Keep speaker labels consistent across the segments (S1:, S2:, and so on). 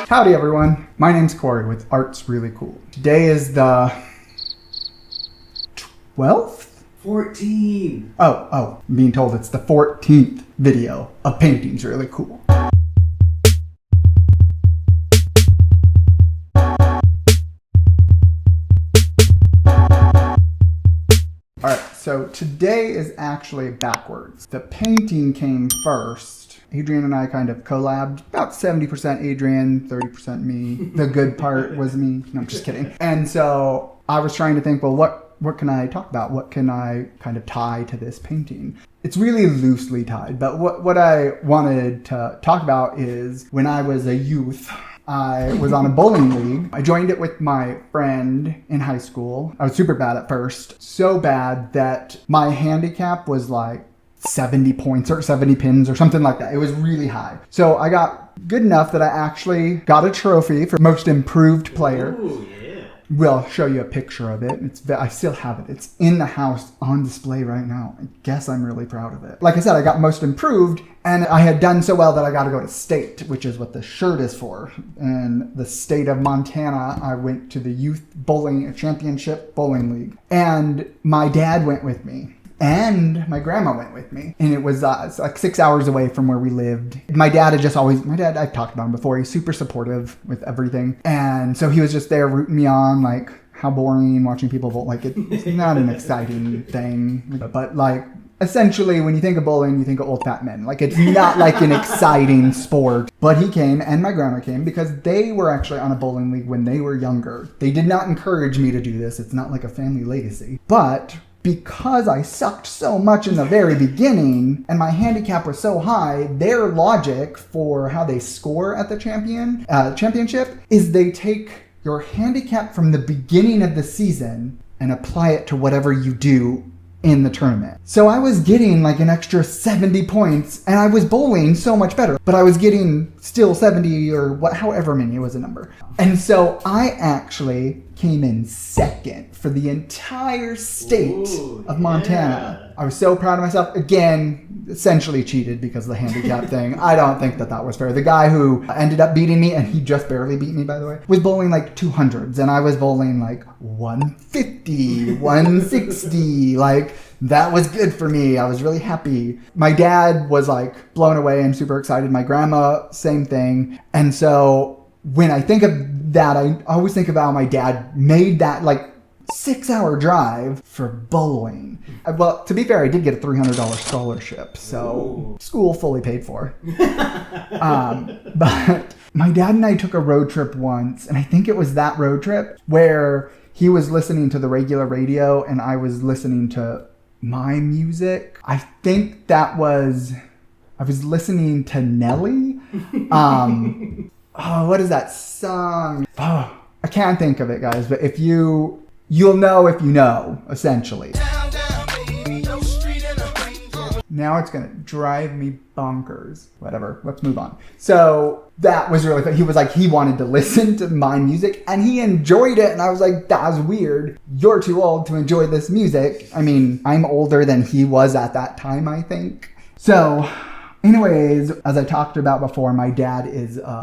S1: Howdy everyone, my name's Corey with Art's Really Cool. Today is the 12th?
S2: 14.
S1: I'm being told it's the 14th video of Painting's Really Cool. Alright, so today is actually backwards. The painting came first. Adrian and I kind of collabed, about 70% Adrian, 30% me. The good part was me. No, I'm just kidding. And so I was trying to think, well, what can I talk about? What can I kind of tie to this painting? It's really loosely tied, but what I wanted to talk about is when I was a youth, I was on a bowling league. I joined it with my friend in high school. I was super bad at first. So bad that my handicap was like 70 points or 70 pins or something like that. It was really high. So I got good enough that I actually got a trophy for most improved player.
S2: Ooh, yeah.
S1: We'll show you a picture of it. I still have it. It's in the house on display right now. I guess I'm really proud of it. Like I said, I got most improved and I had done so well that I got to go to state, which is what the shirt is for. In the state of Montana, I went to the Youth Bowling Championship Bowling League. And my dad went with me. And my grandma went with me. And it was like 6 hours away from where we lived. My dad, I've talked about him before. He's super supportive with everything. And so he was just there rooting me on, like, how boring watching people bowl. Like, it's not an exciting thing. But, like, essentially, when you think of bowling, you think of old fat men. Like, it's not like an exciting sport. But he came and my grandma came because they were actually on a bowling league when they were younger. They did not encourage me to do this. It's not like a family legacy. But because I sucked so much in the very beginning and my handicap was so high, their logic for how they score at the championship is they take your handicap from the beginning of the season and apply it to whatever you do in the tournament. So I was getting like an extra 70 points and I was bowling so much better, but I was getting still 70 or however many was a number. And so I actually came in second for the entire state of Montana. Yeah. I was so proud of myself. Again, essentially cheated because of the handicap thing. I don't think that was fair. The guy who ended up beating me, and he just barely beat me, by the way, was bowling like 200s, and I was bowling like 150, 160. Like, that was good for me. I was really happy. My dad was like blown away and super excited. My grandma, same thing. And so when I think of that, I always think about how my dad made that like 6-hour drive for bowling. Well, to be fair, I did get a $300 scholarship, so school fully paid for. But my dad and I took a road trip once, and I think it was that road trip where he was listening to the regular radio and I was listening to my music. I think I was listening to Nelly. What is that song? I can't think of it, guys, but you'll know if you know, essentially. Now it's gonna drive me bonkers. Whatever, let's move on. So that was really fun. He was like, he wanted to listen to my music and he enjoyed it. And I was like, that was weird. You're too old to enjoy this music. I mean, I'm older than he was at that time, I think. So anyways, as I talked about before, my dad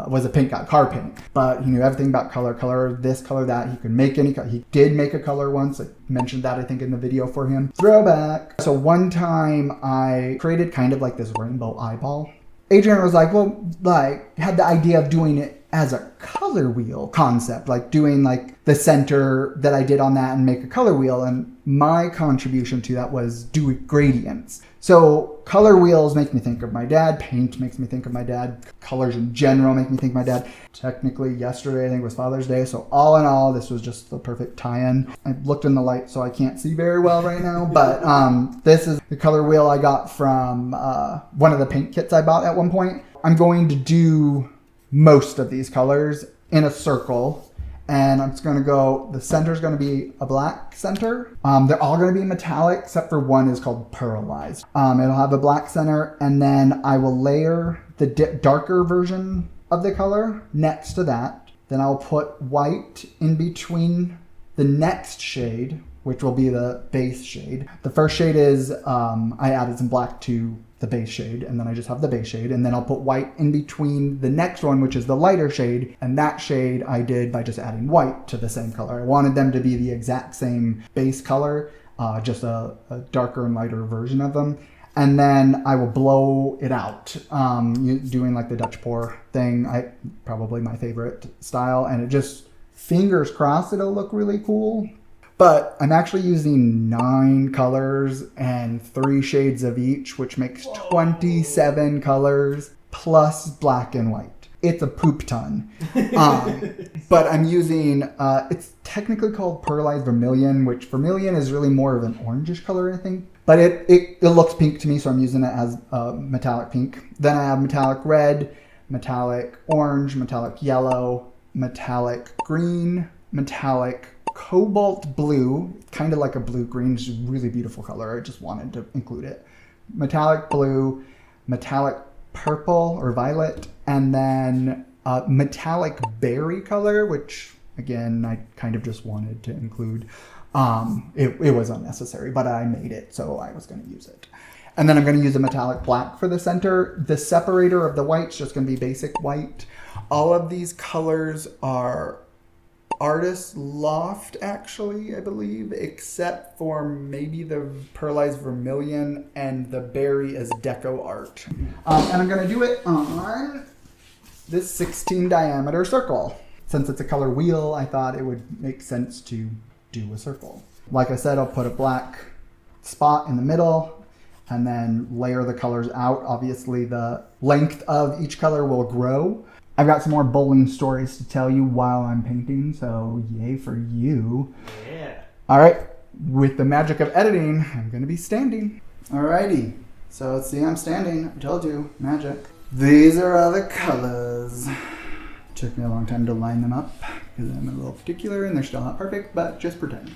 S1: was a paint guy, car paint, but he knew everything about color this, color that. He could make any color. He did make a color once. I mentioned that, I think, in the video for him. Throwback. So one time I created kind of like this rainbow eyeball. Adrian was like, had the idea of doing it as a color wheel concept, like doing like the center that I did on that and make a color wheel. And my contribution to that was do gradients. So color wheels make me think of my dad. Paint makes me think of my dad. Colors in general make me think of my dad. Technically, yesterday, I think, was Father's Day. So all in all, this was just the perfect tie-in. I looked in the light, so I can't see very well right now. But this is the color wheel I got from one of the paint kits I bought at one point. I'm going to do most of these colors in a circle. And I'm just going to go, the center is going to be a black center. They're all going to be metallic, except for one is called Pearlized. It'll have a black center, and then I will layer the darker version of the color next to that. Then I'll put white in between the next shade, which will be the base shade. The first shade is, I added some black to the base shade, and then I just have the base shade, and then I'll put white in between the next one, which is the lighter shade, and that shade I did by just adding white to the same color. I wanted them to be the exact same base color, just a darker and lighter version of them. And then I will blow it out, doing like the Dutch pour thing, probably my favorite style, and it just, fingers crossed, it'll look really cool. But I'm actually using 9 colors and 3 shades of each, which makes 27 colors plus black and white. It's a poop ton. But I'm using, it's technically called Pearlized Vermillion, which Vermillion is really more of an orangish color, I think. But it looks pink to me, so I'm using it as metallic pink. Then I have metallic red, metallic orange, metallic yellow, metallic green, metallic cobalt blue, kind of like a blue-green, just a really beautiful color. I just wanted to include it. Metallic blue, metallic purple or violet, and then metallic berry color, which again, I kind of just wanted to include. It was unnecessary, but I made it, so I was going to use it. And then I'm going to use a metallic black for the center. The separator of the white's just going to be basic white. All of these colors are artist Loft, actually, I believe, except for maybe the Pearlized Vermillion, and the berry is DecoArt. And I'm going to do it on this 16 diameter circle. Since it's a color wheel, I thought it would make sense to do a circle. Like I said, I'll put a black spot in the middle and then layer the colors out. Obviously, the length of each color will grow. I've got some more bowling stories to tell you while I'm painting, so yay for you.
S2: Yeah.
S1: All right, with the magic of editing, I'm gonna be standing. Alrighty, so let's see, I'm standing. I told you, magic. These are all the colors. Took me a long time to line them up because I'm a little particular and they're still not perfect, but just pretend.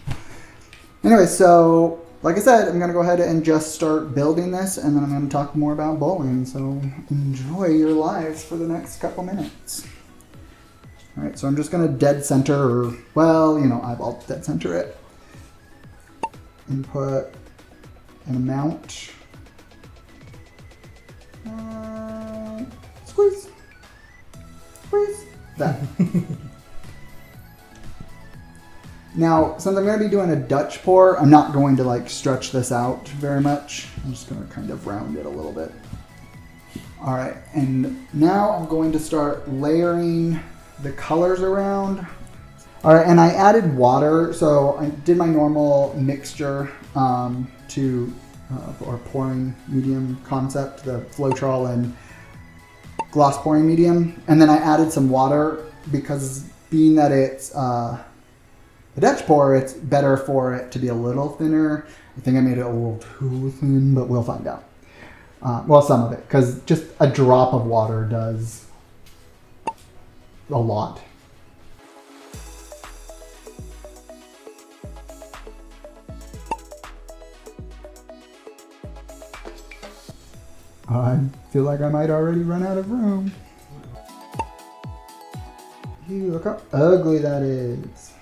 S1: Anyway, so like I said, I'm gonna go ahead and just start building this, and then I'm gonna talk more about bowling. So enjoy your lives for the next couple minutes. All right, so I'm just gonna dead center, or well, eyeball dead center it, and put an amount. Squeeze, squeeze that. Now, since I'm going to be doing a Dutch pour, I'm not going to like stretch this out very much. I'm just going to kind of round it a little bit. All right, and now I'm going to start layering the colors around. All right, and I added water, so I did my normal mixture or pouring medium concept, the Floetrol and gloss pouring medium, and then I added some water because being that it's a Dutch pour, it's better for it to be a little thinner. I think I made it a little too thin, but we'll find out. Well, some of it, because just a drop of water does a lot. I feel like I might already run out of room. Ew, look how ugly that is.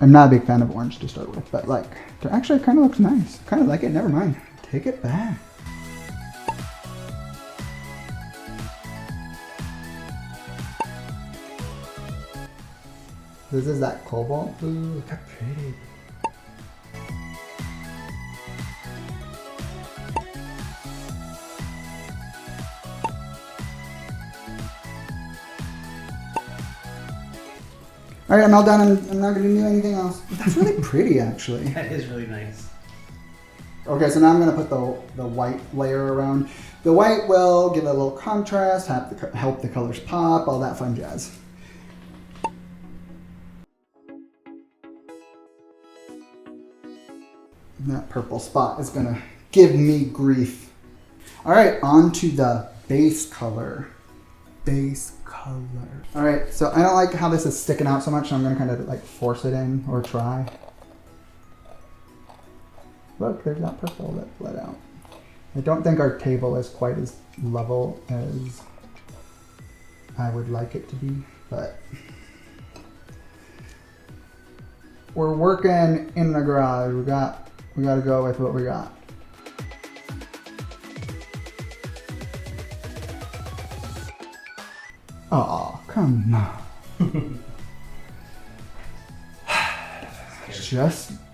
S1: I'm not a big fan of orange to start with, but like, it actually kind of looks nice. Kind of like it, never mind. Take it back. This is that cobalt blue. Look how pretty. All right, I'm all done. I'm not going to do anything else. That's really pretty, actually.
S2: That is really nice.
S1: Okay, so now I'm going to put the white layer around. The white will give it a little contrast, help the colors pop, all that fun jazz. That purple spot is going to give me grief. All right, on to the base color. Base color. All right, so I don't like how this is sticking out so much, so I'm going to kind of like force it in, or try. Look, there's that purple that bled out. I don't think our table is quite as level as I would like it to be, but we're working in the garage. We got to go with what we got. Oh, come on.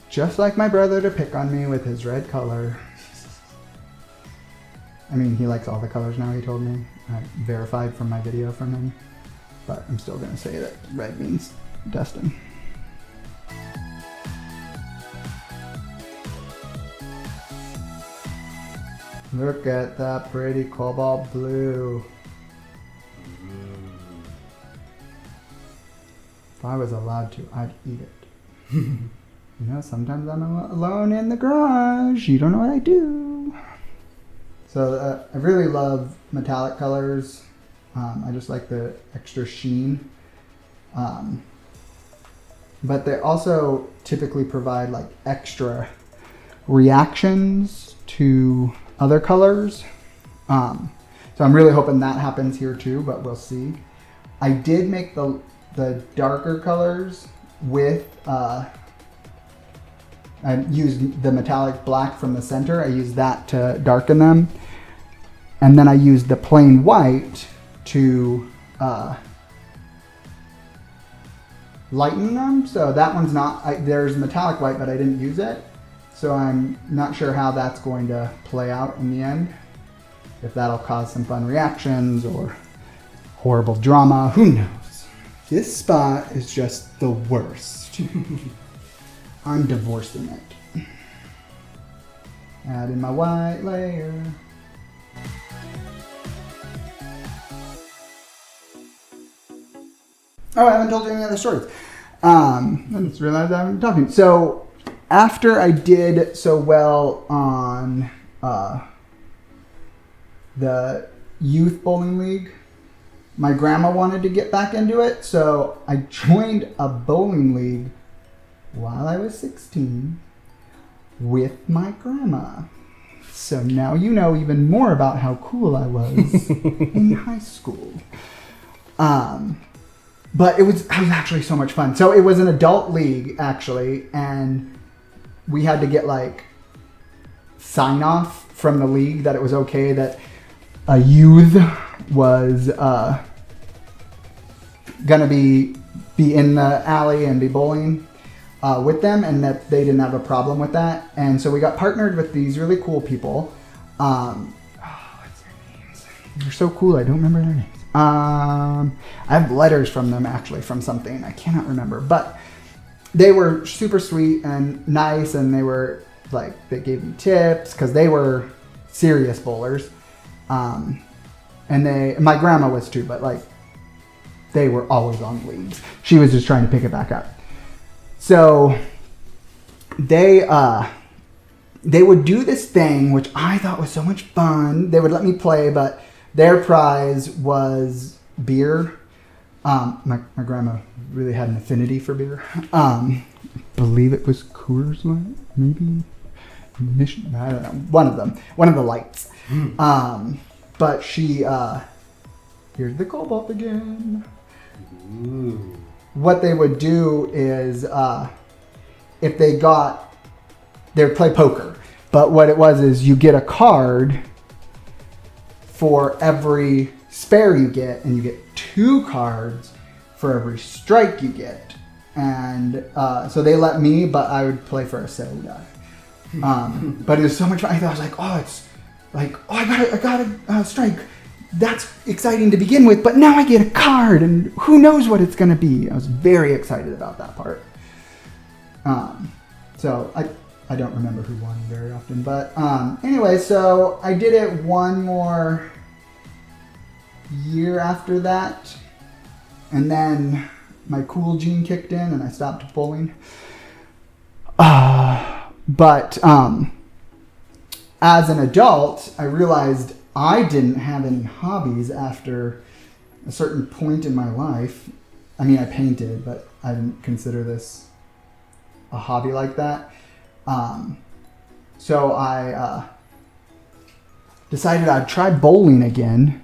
S1: Just like my brother to pick on me with his red color. I mean, he likes all the colors now, he told me. I verified from my video from him. But I'm still going to say that red means Dustin. Look at that pretty cobalt blue. If I was allowed to, I'd eat it. You know, sometimes I'm alone in the garage. You don't know what I do. So I really love metallic colors. I just like the extra sheen. But they also typically provide like extra reactions to other colors. So I'm really hoping that happens here too, but we'll see. I did make the darker colors with, I used the metallic black from the center. I used that to darken them. And then I used the plain white to lighten them. So that one's not, there's metallic white, but I didn't use it. So I'm not sure how that's going to play out in the end. If that'll cause some fun reactions or horrible drama, who knows? This spot is just the worst. I'm divorcing it. Add in my white layer. Oh, I haven't told you any other stories. I just realized I haven't been talking. So after I did so well on the youth bowling league, my grandma wanted to get back into it. So I joined a bowling league while I was 16 with my grandma. So now you know even more about how cool I was in high school. But it was actually so much fun. So it was an adult league actually, and we had to get like sign off from the league that it was okay that a youth was gonna be in the alley and be bowling with them, and that they didn't have a problem with that. And so we got partnered with these really cool people. What's their names? They're so cool, I don't remember their names. I have letters from them actually from something I cannot remember, but they were super sweet and nice, and they were like, they gave me tips because they were serious bowlers. And my grandma was too, but like they were always on leagues. She was just trying to pick it back up. So they would do this thing which I thought was so much fun. They would let me play, but their prize was beer. My grandma really had an affinity for beer. I believe it was Coors Light, maybe Mission. I don't know. One of them. One of the lights. But she. Here's the Cobalt again. Ooh. What they would do is, if they would play poker. But what it was is you get a card for every spare you get, and you get 2 cards for every strike you get. And so they let me, but I would play for a soda. But it was so much fun. I was like, it's like, I got a strike. That's exciting to begin with, but now I get a card, and who knows what it's going to be. I was very excited about that part. So I don't remember who won very often, but anyway, so I did it one more year after that, and then my cool gene kicked in and I stopped bowling. But as an adult, I realized I didn't have any hobbies after a certain point in my life. I mean, I painted, but I didn't consider this a hobby like that. So I decided I'd try bowling again.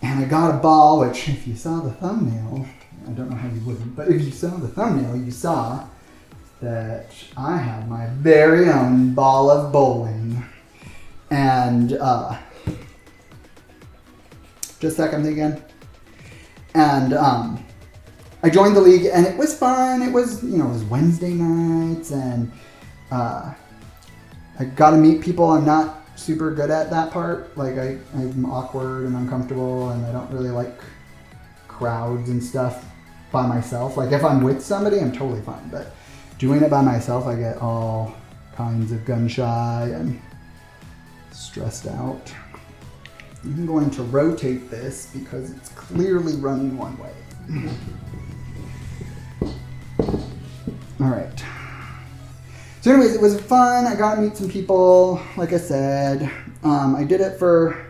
S1: And I got a ball, which if you saw the thumbnail, I don't know how you wouldn't, but if you saw the thumbnail, you saw that I have my very own ball of bowling. And just a second again. And I joined the league, and it was fun. It was, you know, it was Wednesday nights, and I got to meet people. I'm not super good at that part. Like I'm awkward and uncomfortable, and I don't really like crowds and stuff by myself. Like if I'm with somebody, I'm totally fine, but doing it by myself, I get all kinds of gun shy and stressed out. I'm going to rotate this because it's clearly running one way. All right. So anyways, it was fun. I got to meet some people, like I said. I did it for,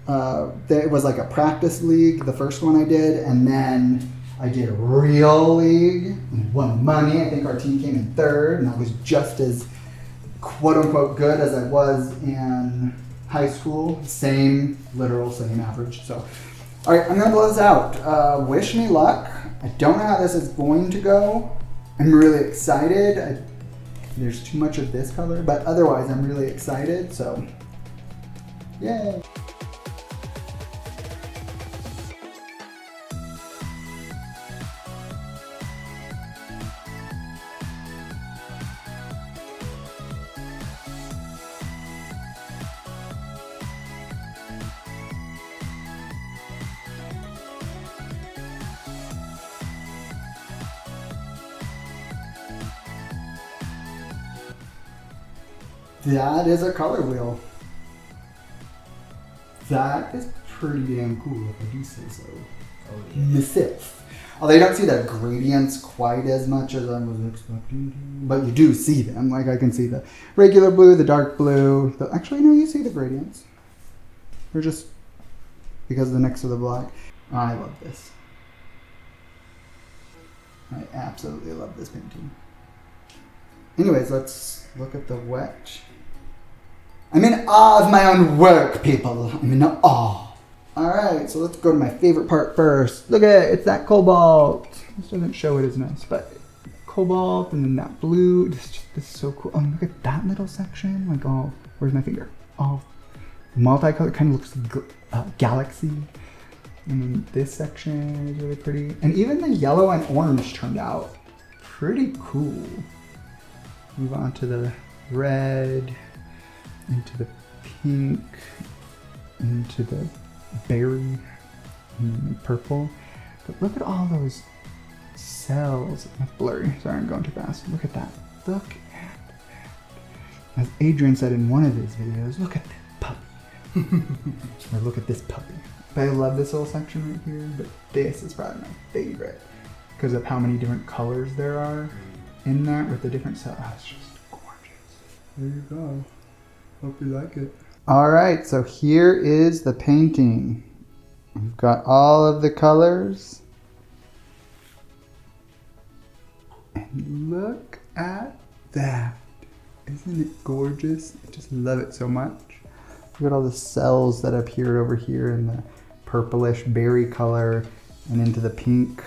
S1: it was like a practice league, the first one I did, and then I did a real league and won money. I think our team came in third, and I was just as quote-unquote good as I was in high school. Same average. So, all right, I'm gonna blow this out. Wish me luck. I don't know how this is going to go. I'm really excited. There's too much of this color, but otherwise I'm really excited, so yay. That is a color wheel. That is pretty damn cool, if I do say so. Oh, yeah. Myself. Although you don't see the gradients quite as much as I was expecting to, but you do see them. Like I can see the regular blue, the dark blue. Actually, no, you see the gradients. They're just because they're next to the black. Oh, I love this. I absolutely love this painting. Anyways, let's look at the wet. I'm in awe of my own work, people. I'm in awe. Alright, so let's go to my favorite part first. Look at it, it's that cobalt. This doesn't show it as nice, but cobalt and then that blue. This is so cool. Oh, look at that little section. Like, oh, where's my finger? Oh, multicolored, kind of looks like galaxy. And then this section is really pretty. And even the yellow and orange turned out pretty cool. Move on to the red, into the pink, into the berry, and purple. But look at all those cells. That's blurry. Sorry, I'm going too fast. Look at that. Look at that. As Adrian said in one of his videos, look at this puppy. Or look at this puppy. But I love this little section right here, but this is probably my favorite because of how many different colors there are in that with the different cells. Oh, it's just gorgeous. There you go. Hope you like it. All right, so here is the painting. We've got all of the colors. And look at that. Isn't it gorgeous? I just love it so much. Look at all the cells that appeared over here in the purplish berry color and into the pink.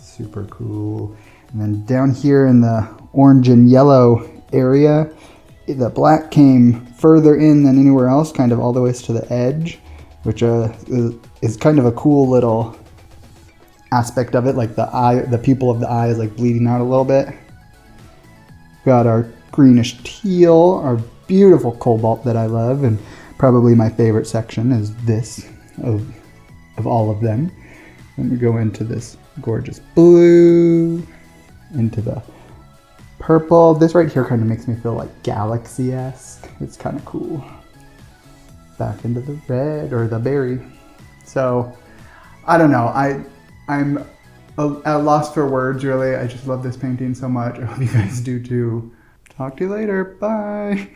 S1: Super cool. And then down here in the orange and yellow area, the black came further in than anywhere else, kind of all the way to the edge, which is kind of a cool little aspect of it. Like the eye, the pupil of the eye is like bleeding out a little bit. Got our greenish teal, our beautiful cobalt that I love, and probably my favorite section is this of all of them. Then we go into this gorgeous blue, into the purple. This right here kind of makes me feel like galaxy-esque. It's kind of cool. Back into the red or the berry. So I don't know. I'm at a loss for words, really. I just love this painting so much. I hope you guys do too. Talk to you later. Bye.